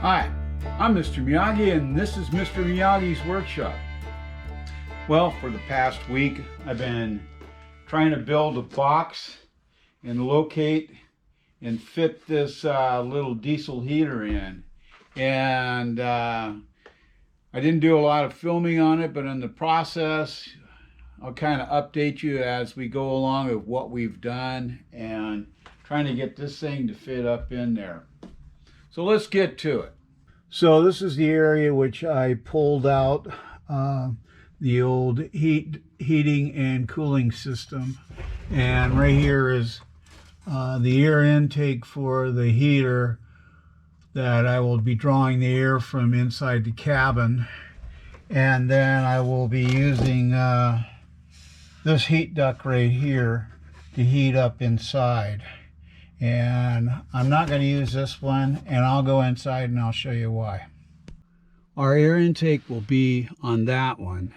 Hi, I'm Mr. Miyagi and this is Mr. Miyagi's Workshop. Well, for the past week I've been trying to build a box and locate and fit this little diesel heater in. And I didn't do a lot of filming on it, but in the process I'll kind of update you as we go along of what we've done and trying to get this thing to fit up in there. So let's get to it. So this is the area which I pulled out the old heating and cooling system. And right here is the air intake for the heater that I will be drawing the air from inside the cabin. And then I will be using this heat duct right here to heat up inside. And I'm not going to use this one, and I'll go inside and I'll show you why. Our air intake will be on that one.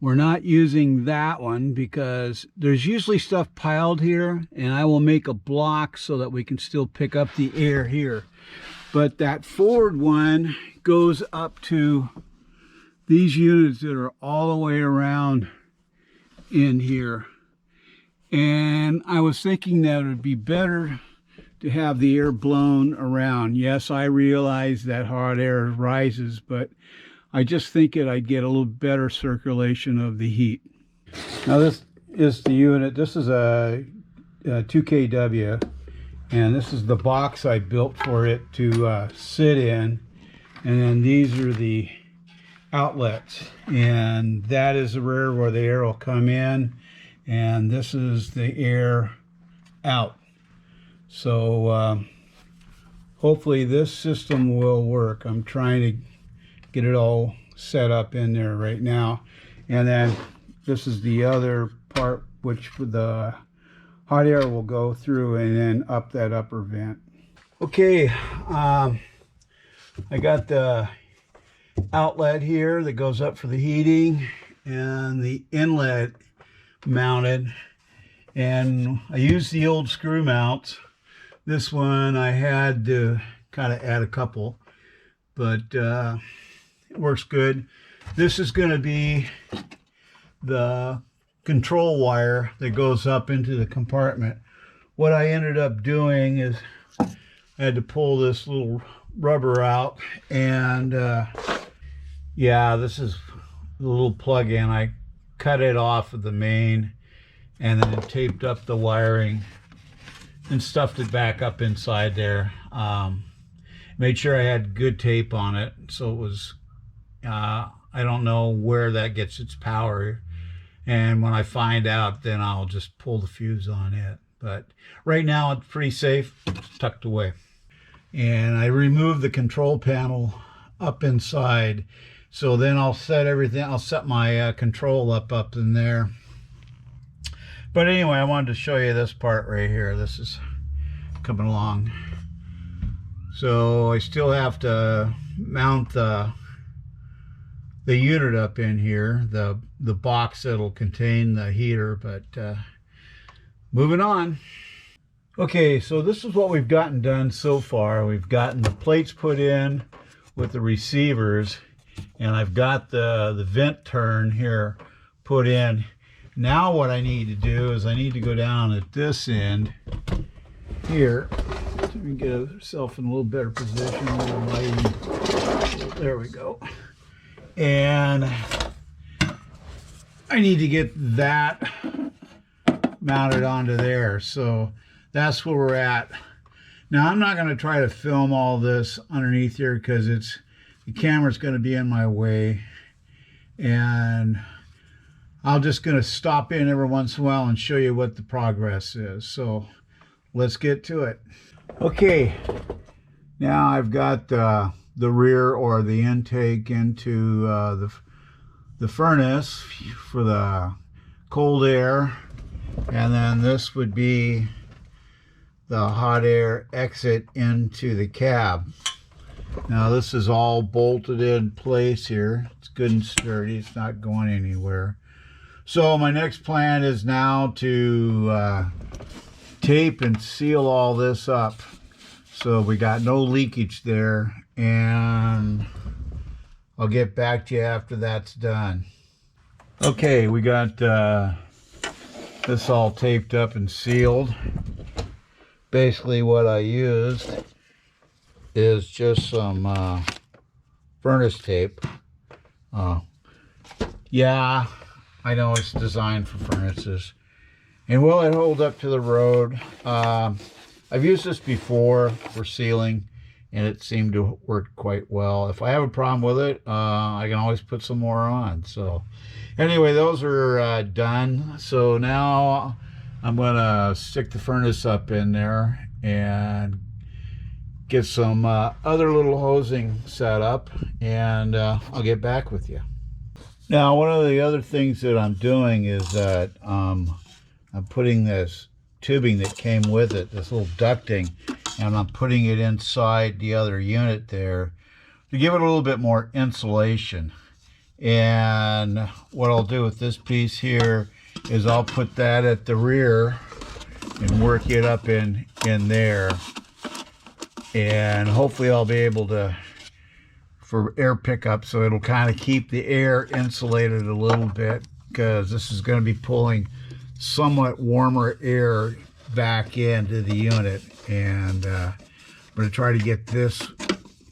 We're not using that one because there's usually stuff piled here, and I will make a block so that we can still pick up the air here. But that forward one goes up to these units that are all the way around in here. And I was thinking that it would be better to have the air blown around. Yes, I realize that hot air rises, but I just think I'd get a little better circulation of the heat. Now this is the unit. This is a 2kW, and this is the box I built for it to sit in. And then these are the outlets, and that is the rear where the air will come in. And this is the air out. So hopefully this system will work. I'm trying to get it all set up in there right now. And then this is the other part which the hot air will go through and then up that upper vent. Okay, I got the outlet here that goes up for the heating and the inlet mounted, and I used the old screw mounts. This one I had to kind of add a couple, but it works good. This is going to be the control wire that goes up into the compartment. What I ended up doing is I had to pull this little rubber out, and yeah, this is the little plug-in. I cut it off of the main and then taped up the wiring and stuffed it back up inside there. Made sure I had good tape on it, so it was I don't know where that gets its power, and when I find out then I'll just pull the fuse on it. But right now it's pretty safe. It's tucked away. And I removed the control panel up inside. So then I'll set everything, I'll set my control up in there. But anyway, I wanted to show you this part right here. This is coming along. So I still have to mount the unit up in here, the box that'll contain the heater, but moving on. Okay, so this is what we've gotten done so far. We've gotten the plates put in with the receivers, and I've got the vent turn here put in. Now what I need to do is I need to go down at this end here so we can get ourselves in a little better position. There we go. And I need to get that mounted onto there. So that's where we're at. Now I'm not going to try to film all this underneath here because the camera's going to be in my way, and I'm just going to stop in every once in a while and show you what the progress is. So let's get to it. Okay, now I've got the rear or the intake into the furnace for the cold air, and then this would be the hot air exit into the cab. Now this is all bolted in place here. It's good and sturdy. It's not going anywhere. So my next plan is now to tape and seal all this up So we got no leakage there, and I'll get back to you after that's done. Okay, we got this all taped up and sealed. Basically what I used is just some furnace tape. Yeah, I know it's designed for furnaces. And will it hold up to the road? I've used this before for sealing, and it seemed to work quite well. If I have a problem with it, I can always put some more on. So anyway, those are done. So now I'm gonna stick the furnace up in there and get some other little hosing set up, and I'll get back with you. Now, one of the other things that I'm doing is that I'm putting this tubing that came with it, this little ducting, and I'm putting it inside the other unit there to give it a little bit more insulation. And what I'll do with this piece here is I'll put that at the rear and work it up in there, and hopefully I'll be able to, for air pickup, so it'll kind of keep the air insulated a little bit, because this is going to be pulling somewhat warmer air back into the unit. And I'm going to try to get this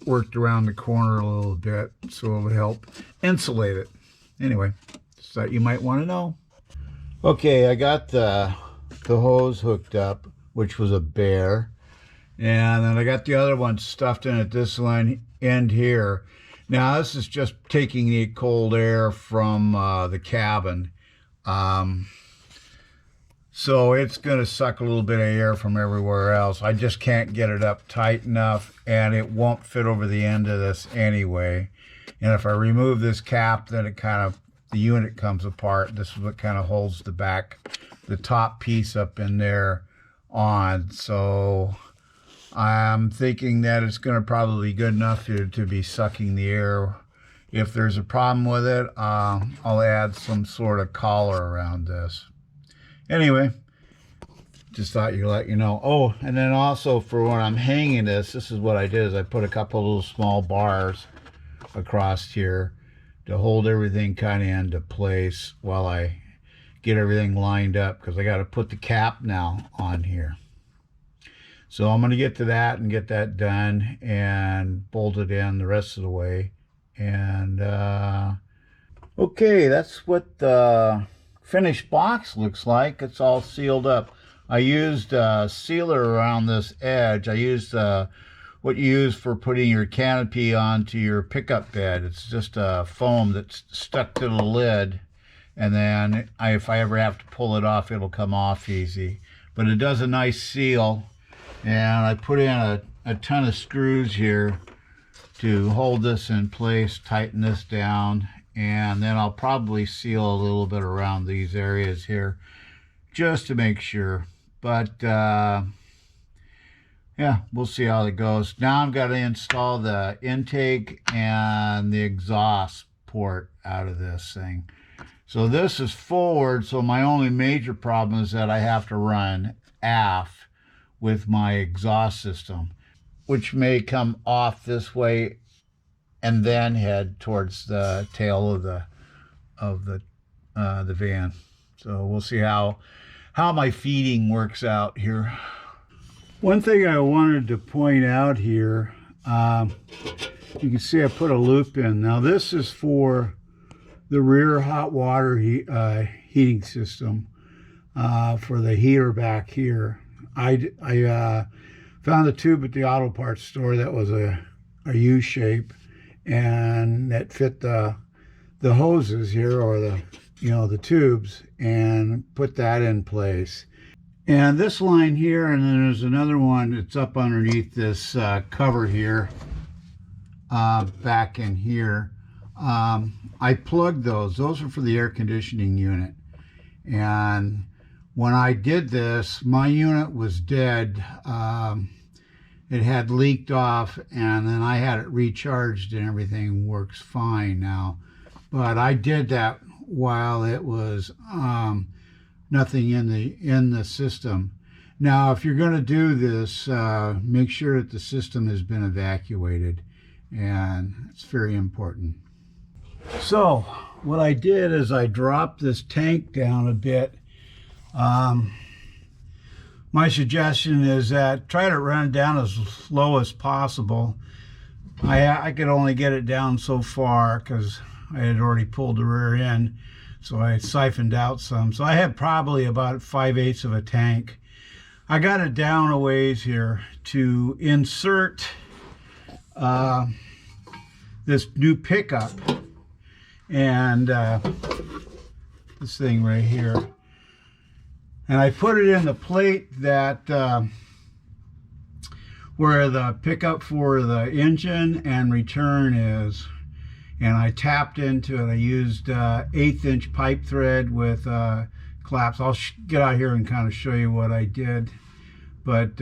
worked around the corner a little bit so it'll help insulate it. Anyway, just thought you might want to know. Okay, I got the hose hooked up, which was a bear, and then I got the other one stuffed in at this end here. Now this is just taking the cold air from the cabin. So it's going to suck a little bit of air from everywhere else. I just can't get it up tight enough, and it won't fit over the end of this anyway. And if I remove this cap, then the unit comes apart. This is what kind of holds the top piece up in there on. So I'm thinking that it's going to probably be good enough to be sucking the air. If there's a problem with it, I'll add some sort of collar around this. Anyway, just thought you'd let you know. Oh, and then also for when I'm hanging this is what I did, is I put a couple of little small bars across here to hold everything kind of into place while I get everything lined up, because I got to put the cap now on here. So I'm going to get to that and get that done and bolt it in the rest of the way. And okay, that's what the finished box looks like. It's all sealed up. I used a sealer around this edge. I used what you use for putting your canopy onto your pickup bed. It's just a foam that's stuck to the lid, and then if I ever have to pull it off, it'll come off easy. But it does a nice seal, and I put in a ton of screws here to hold this in place, tighten this down, and then I'll probably seal a little bit around these areas here just to make sure. But yeah, we'll see how it goes. Now I've got to install the intake and the exhaust port out of this thing. So this is forward, so my only major problem is that I have to run aft with my exhaust system, which may come off this way and then head towards the tail of the van. So we'll see how my feeding works out here. One thing I wanted to point out here, you can see I put a loop in. Now this is for the rear hot water heating system for the heater back here. I found a tube at the auto parts store that was a U shape, and that fit the hoses here, or the tubes, and put that in place. And this line here, and then there's another one that's up underneath this cover here, back in here. I plugged those. Those are for the air conditioning unit. And when I did this, my unit was dead. It had leaked off, and then I had it recharged, and everything works fine now. But I did that while it was nothing in the system. Now, if you're going to do this, make sure that the system has been evacuated, and it's very important. So, what I did is I dropped this tank down a bit. My suggestion is that try to run it down as low as possible. I could only get it down so far because I had already pulled the rear end, so I siphoned out some. So I had probably about 5/8 of a tank. I got it down a ways here to insert this new pickup and this thing right here. And I put it in the plate that where the pickup for the engine and return is. And I tapped into it. I used 1/8 inch pipe thread with claps. I'll get out here and kind of show you what I did. But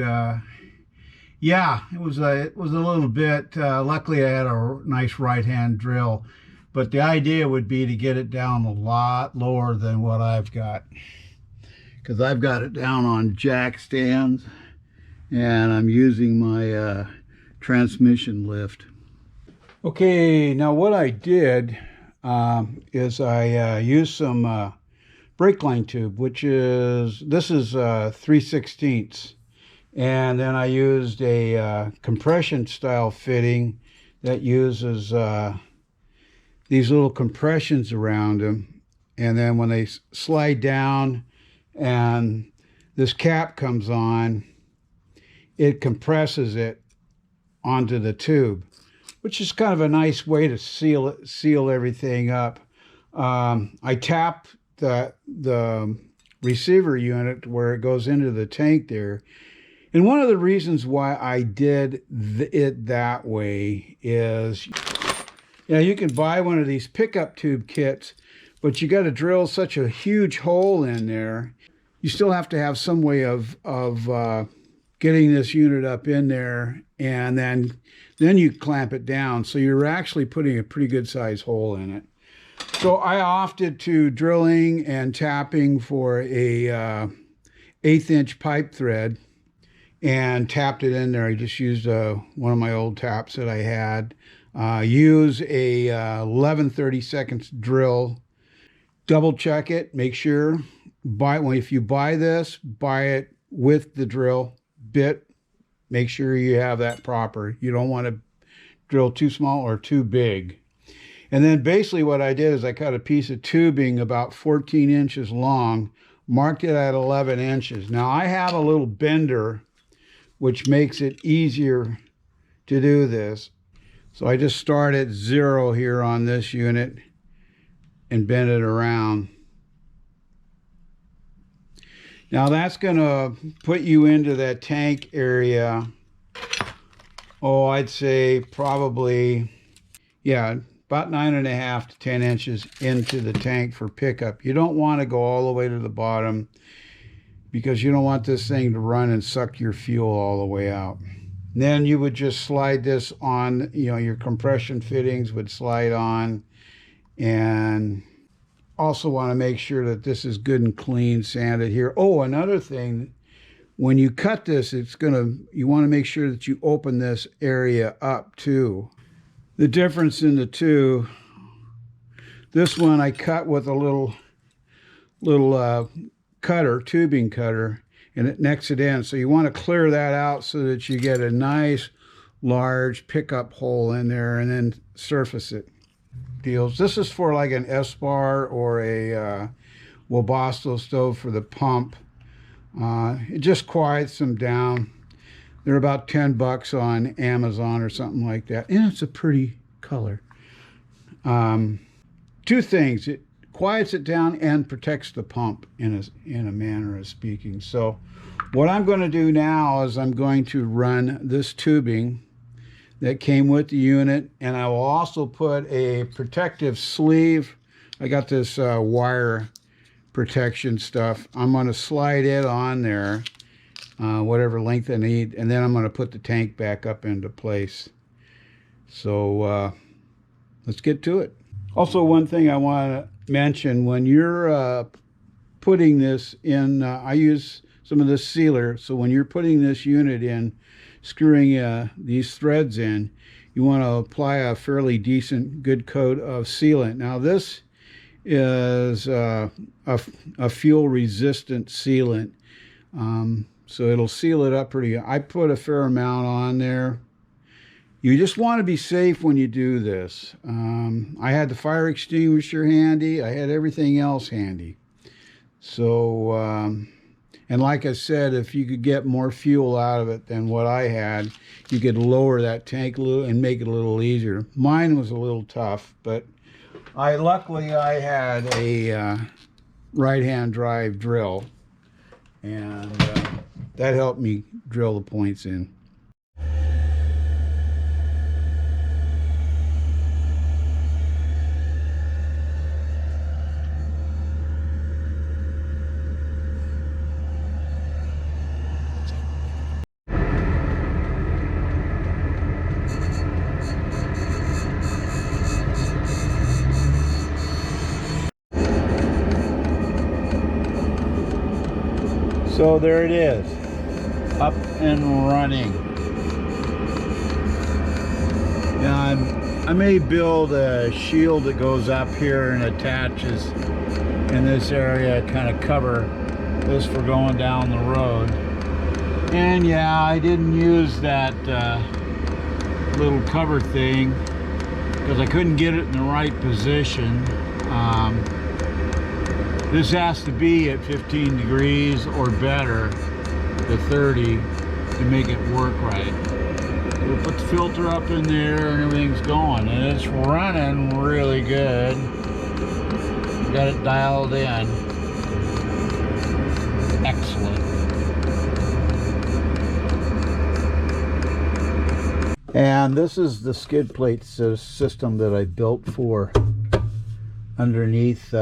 yeah, it was a little bit, luckily I had a nice right hand drill. But the idea would be to get it down a lot lower than what I've got. Because I've got it down on jack stands and I'm using my transmission lift. Okay, now what I did is I used some brake line tube, this is 3/16, and then I used a compression style fitting that uses these little compressions around them, and then when they slide down and this cap comes on, it compresses it onto the tube, which is kind of a nice way to seal everything up. I tap the receiver unit where it goes into the tank there. And one of the reasons why I did it that way is, you can buy one of these pickup tube kits, but you got to drill such a huge hole in there. You still have to have some way of getting this unit up in there, and then you clamp it down. So you're actually putting a pretty good size hole in it. So I opted to drilling and tapping for a 1/8 inch pipe thread and tapped it in there. I just used one of my old taps that I had. Use a 11/32 drill. Double check it, make sure. If you buy this, buy it with the drill bit. Make sure you have that proper. You don't want to drill too small or too big. And then basically what I did is I cut a piece of tubing about 14 inches long, marked it at 11 inches. Now I have a little bender which makes it easier to do this. So I just start at 0 here on this unit and bend it around. Now that's going to put you into that tank area. Oh, I'd say probably, about 9.5 to 10 inches into the tank for pickup. You don't want to go all the way to the bottom because you don't want this thing to run and suck your fuel all the way out. And then you would just slide this on, your compression fittings would slide on, and also want to make sure that this is good and clean, sanded here. Oh, another thing, when you cut this, you want to make sure that you open this area up too. The difference in the two, this one I cut with a little cutter, tubing cutter, and it necks it in. So you want to clear that out so that you get a nice large pickup hole in there and then surface it. Deals. This is for like an S-bar or a Webasto stove for the pump. It just quiets them down. They're about $10 on Amazon or something like that. And it's a pretty color. Two things. It quiets it down and protects the pump in a manner of speaking. So what I'm going to do now is I'm going to run this tubing that came with the unit, and I will also put a protective sleeve. I got this wire protection stuff. I'm going to slide it on there, whatever length I need, and then I'm going to put the tank back up into place. So let's get to it. Also, one thing I want to mention, when you're putting this in, I use some of this sealer. So when you're putting this unit in, screwing these threads in, you want to apply a fairly decent, good coat of sealant. Now this is a fuel resistant sealant. So it'll seal it up pretty good. I put a fair amount on there. You just want to be safe when you do this. I had the fire extinguisher handy. I had everything else handy. So, and like I said, if you could get more fuel out of it than what I had, you could lower that tank a little and make it a little easier. Mine was a little tough, but luckily I had a right-hand drive drill, and that helped me drill the points in. So there it is, up and running. Now I may build a shield that goes up here and attaches in this area, kind of cover this for going down the road. And yeah, I didn't use that little cover thing because I couldn't get it in the right position. This has to be at 15 degrees or better to 30 to make it work right. We'll put the filter up in there and everything's going, and it's running really good. Got it dialed in. Excellent. And this is the skid plate system that I built for underneath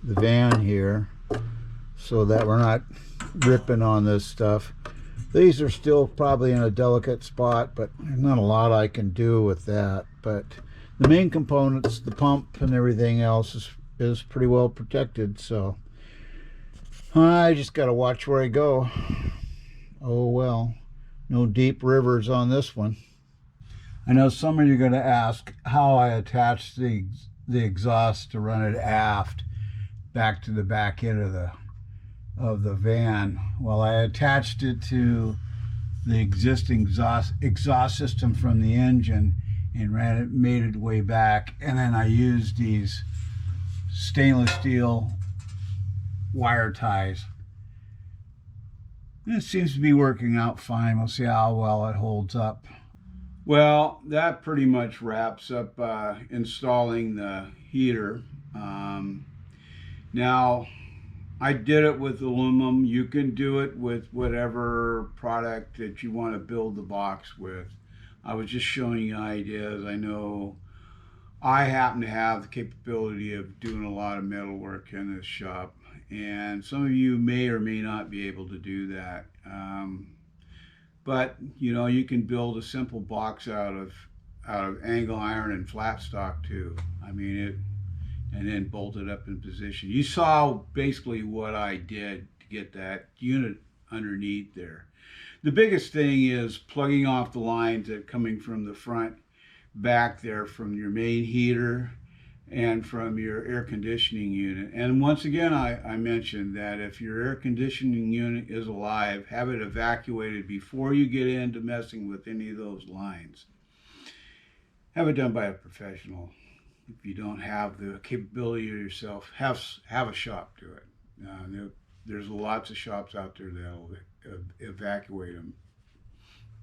the van here, so that we're not ripping on this stuff. These are still probably in a delicate spot, but there's not a lot I can do with that. But the main components, the pump and everything else is pretty well protected, so I just got to watch where I go. Oh well, no deep rivers on this one. I know some of you are going to ask how I attached the exhaust to run it aft back to the back end of the van. Well, I attached it to the existing exhaust system from the engine and made it way back, and then I used these stainless steel wire ties. And it seems to be working out fine. We'll see how well it holds up. Well, that pretty much wraps up installing the heater. Now, I did it with aluminum. You can do it with whatever product that you want to build the box with. I was just showing you ideas. I know I happen to have the capability of doing a lot of metal work in this shop, and some of you may or may not be able to do that. But you know, you can build a simple box out of angle iron and flat stock too. I mean, and then bolt it up in position. You saw basically what I did to get that unit underneath there. The biggest thing is plugging off the lines that are coming from the front back there from your main heater and from your air conditioning unit. And once again, I mentioned that if your air conditioning unit is alive, have it evacuated before you get into messing with any of those lines. Have it done by a professional. If you don't have the capability of yourself, have a shop do it. There's lots of shops out there that'll evacuate them.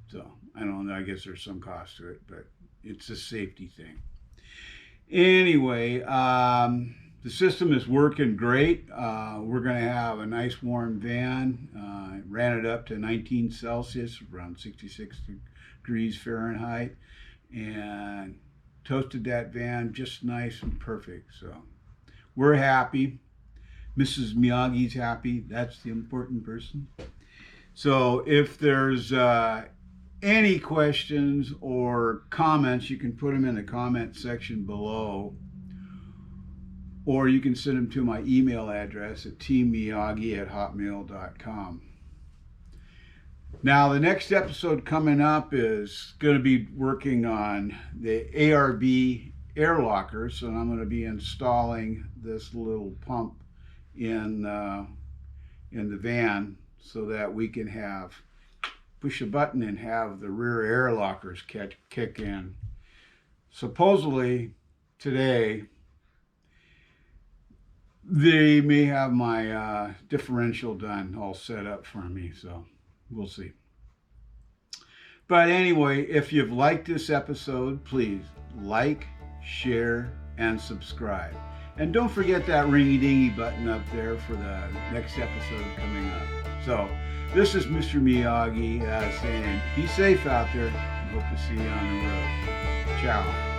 So I don't know, I guess there's some cost to it, but it's a safety thing. Anyway, the system is working great. We're going to have a nice warm van. Ran it up to 19 Celsius, around 66 degrees Fahrenheit, and toasted that van just nice and perfect. So we're happy. Mrs. Miyagi's happy. That's the important person. So if there's any questions or comments, you can put them in the comment section below, or you can send them to my email address at tmiyagi@hotmail.com. Now, the next episode coming up is going to be working on the ARB air lockers, and I'm going to be installing this little pump in the van so that we can push a button and have the rear air lockers kick in. Supposedly today they may have my differential done, all set up for me, so we'll see. But anyway, if you've liked this episode, please like, share, and subscribe. And don't forget that ringy-dingy button up there for the next episode coming up. So, this is Mr. Miyagi saying, be safe out there, and hope to see you on the road. Ciao.